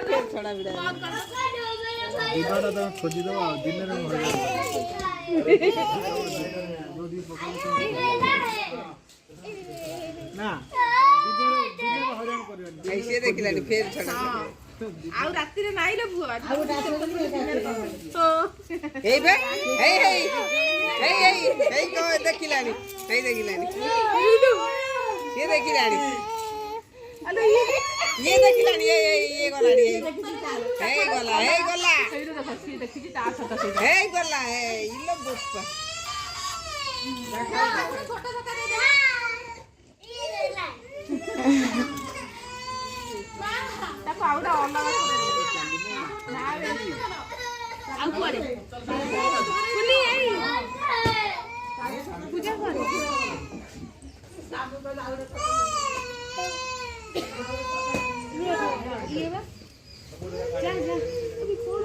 फिर छड़ा बिड़ा दिबाड़ा तो खोजी दो दिन रे ना ऐसे देखिलानी फिर छड़ा आउ राती रे नाइ ले बुआ ए बे ए को देखिलानी ये देखिलानी ये देखिलानी ये गलानी गला इलो बुप्पा ताको आउडा अलग ना आउ कुआरे कुनी एई पूजा कर ये बा जा अभी फोन